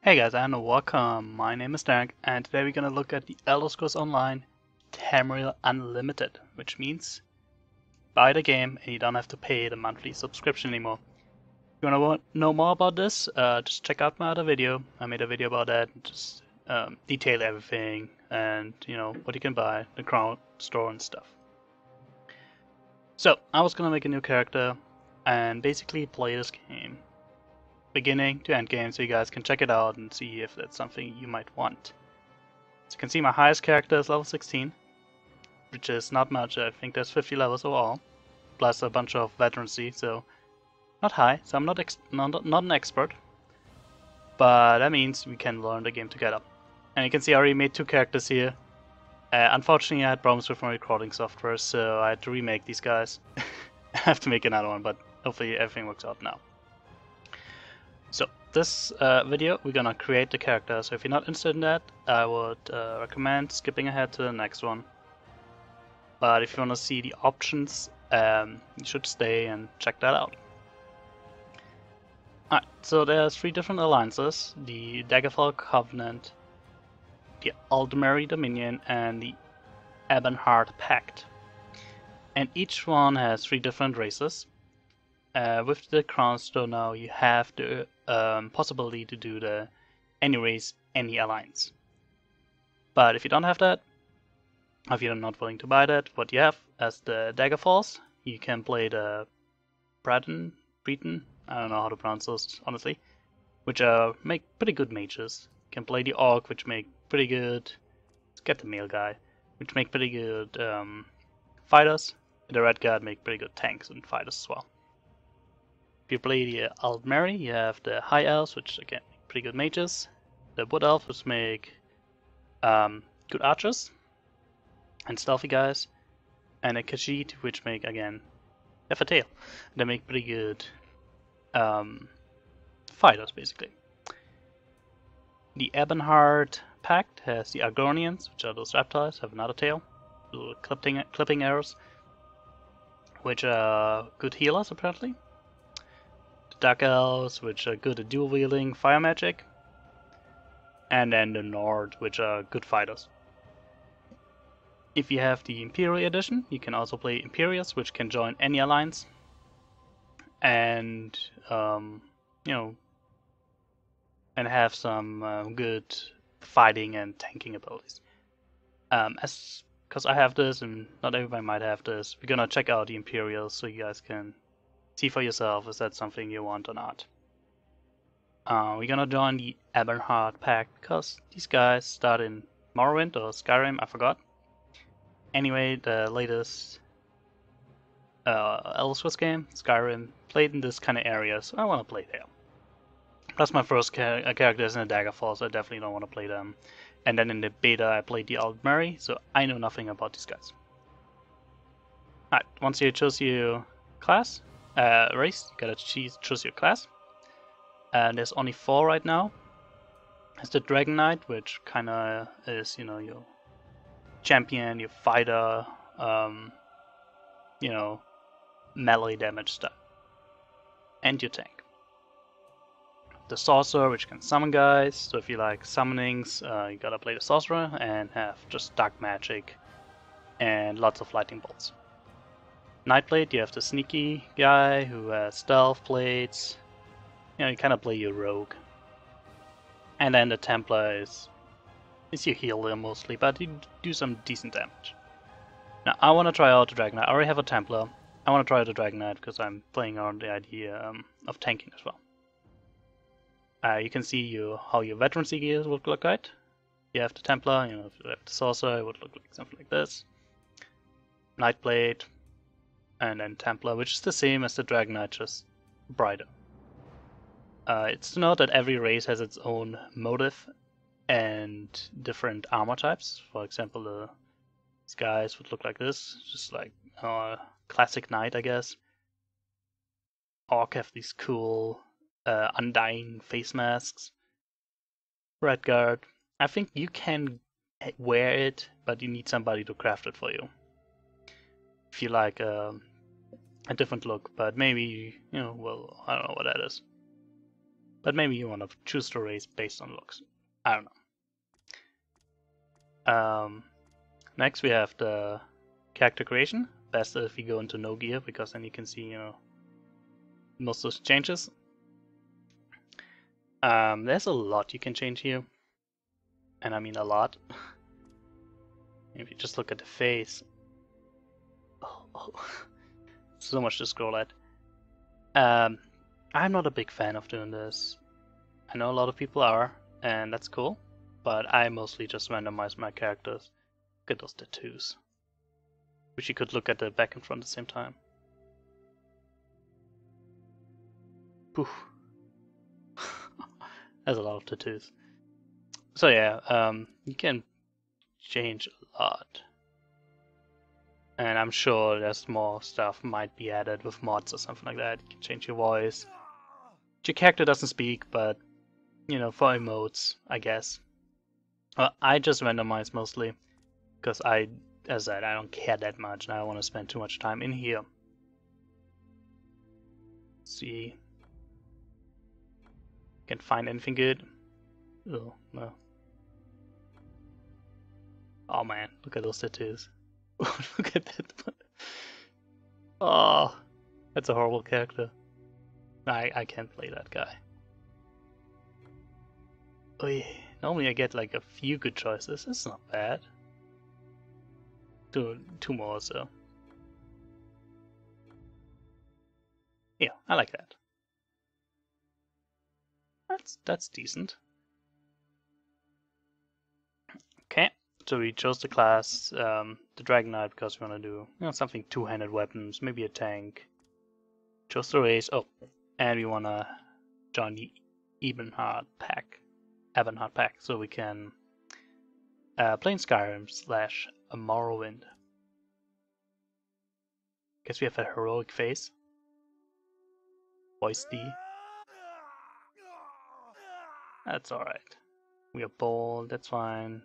Hey guys, and welcome. My name is Darenk, and today we're gonna look at the Elder Scrolls Online Tamriel Unlimited, which means buy the game and you don't have to pay the monthly subscription anymore. If you wanna know more about this, just check out my other video. I made a video about that, just detail everything and what you can buy, the crown store and stuff. So I was gonna make a new character and basically play this game beginning to end game so you guys can check it out and see if that's something you might want. So you can see my highest character is level 16, which is not much. I think there's 50 levels overall, plus a bunch of veterancy, so not high. So I'm not an expert, but that means we can learn the game together. And you can see I already made two characters here. Unfortunately I had problems with my recording software, so I had to remake these guys. I have to make another one, but hopefully everything works out now. So this video we're gonna create the character, so if you're not interested in that, I would recommend skipping ahead to the next one. But if you want to see the options, you should stay and check that out. Alright, so there's three different alliances: the Daggerfall Covenant, the Aldmeri Dominion, and the Ebonheart Pact. And each one has three different races. With the Crown Store now, you have the possibility to do the any race, any alliance. But if you don't have that, if you're not willing to buy that, what you have as the Daggerfalls, you can play the Breton, I don't know how to pronounce those honestly, which make pretty good mages. You can play the Orc, which make pretty good, let's get the male guy, which make pretty good fighters. The Red Guard make pretty good tanks and fighters as well. If you play the Aldmeri, you have the High Elves, which again make pretty good mages, the Wood Elves, which make good archers and stealthy guys, and the Khajiit, which make again have a tail. They make pretty good fighters basically. The Ebonheart Pact has the Argonians, which are those reptiles, have another tail, little clipping arrows, which are good healers apparently. Dark Elves, which are good at dual wielding fire magic, and then the Nord, which are good fighters. If you have the Imperial edition, you can also play Imperials, which can join any alliance, and and have some good fighting and tanking abilities. Because I have this, and not everybody might have this, we're gonna check out the Imperials so you guys can see for yourself if that's something you want or not. We're gonna join the Ebonheart Pact because these guys start in Morrowind or Skyrim, I forgot. Anyway, the latest Elder Scrolls game, Skyrim, played in this kind of area, so I want to play there. Plus my first character is in the Daggerfall, so I definitely don't want to play them. And then in the beta I played the Aldmeri, so I know nothing about these guys. Alright, once you choose your class, race, you gotta choose your class. And there's only 4 right now. There's the Dragonknight, which kinda is, your champion, your fighter, melee damage stuff. And your tank. The Sorcerer, which can summon guys, so if you like summonings, you gotta play the Sorcerer and have just dark magic and lots of lightning bolts. Nightblade, you have the sneaky guy who has stealth plates. You kind of play your rogue. And then the Templar is your healer mostly, but you do some decent damage. Now I want to try out the Dragonknight. I already have a Templar. I want to try out the Dragonknight because I'm playing around the idea of tanking as well. You can see how your veterancy gears would look like. You have the Templar, if you have the Sorcerer, it would look like something like this. Nightblade. And then Templar, which is the same as the Dragonknight, just brighter. It's to note that every race has its own motive and different armor types. For example, these guys would look like this, just like classic knight, I guess. Orc have these cool undying face masks. Red Guard, I think you can wear it, but you need somebody to craft it for you. If you like a different look, but maybe, well, I don't know what that is. But maybe you want to choose the race based on looks. I don't know. Next we have the character creation. Best if you go into no gear, because then you can see, you know, most of those changes. There's a lot you can change here, and I mean a lot. If you just look at the face, oh. So much to scroll at. I'm not a big fan of doing this. I know a lot of people are, and that's cool, but I mostly just randomize my characters. Look at those tattoos. Wish you could look at the back and front at the same time. Poof. There's a lot of tattoos. So yeah, you can change a lot. And I'm sure there's more stuff might be added with mods or something like that. You can change your voice. Your character doesn't speak, but, you know, for emotes, I guess. I just randomize mostly, because as I said, I don't care that much, and I don't want to spend too much time in here. Let's see. Can't find anything good. Oh, no. Oh man, look at those tattoos. Look at that. Oh, that's a horrible character. I can't play that guy. Oh yeah. Normally I get like a few good choices. That's not bad. Two more or so. Yeah, I like that. That's decent. Okay, so we chose the class, the Dragonknight, because we want to do, you know, something two-handed weapons, maybe a tank. Chose the race. Oh, and we want to join the Ebonheart pack, so we can play in Skyrim / a Morrowind. Guess we have a heroic face. Voice D. That's alright. We are bold, that's fine.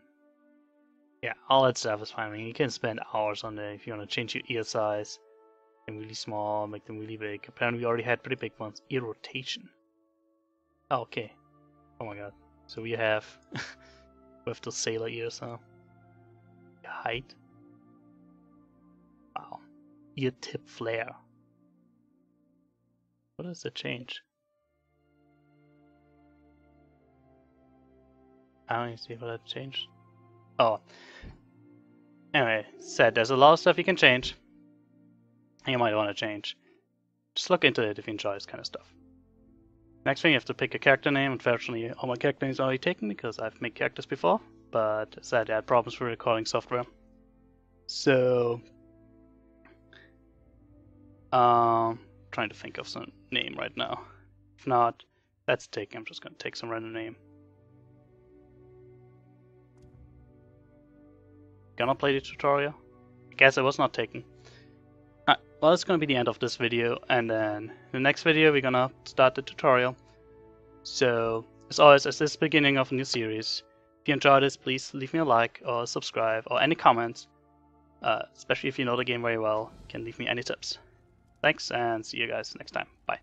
Yeah, all that stuff is fine. I mean, you can spend hours on it if you want to change your ear size. Make them really small, make them really big. Apparently we already had pretty big ones. Ear rotation. Oh, okay. Oh my god. So we have with the sailor ears, huh? Height. Wow. Ear tip flare. What does it change? I don't even see what that changed. Oh. Anyway, said there's a lot of stuff you can change. You might want to change. Just look into it if you enjoy this kind of stuff. Next thing, you have to pick a character name. Unfortunately, all my character names are already taken because I've made characters before, but as I said, I had problems with recording software. So, trying to think of some name right now. If not, that's taken. I'm just going to take some random name. Gonna play the tutorial? I guess it was not taken. Alright, well, it's gonna be the end of this video, and then in the next video we're gonna start the tutorial. So, as always, as this is the beginning of a new series, if you enjoyed this, please leave me a like or subscribe or any comments. Especially if you know the game very well, you can leave me any tips. Thanks, and see you guys next time. Bye.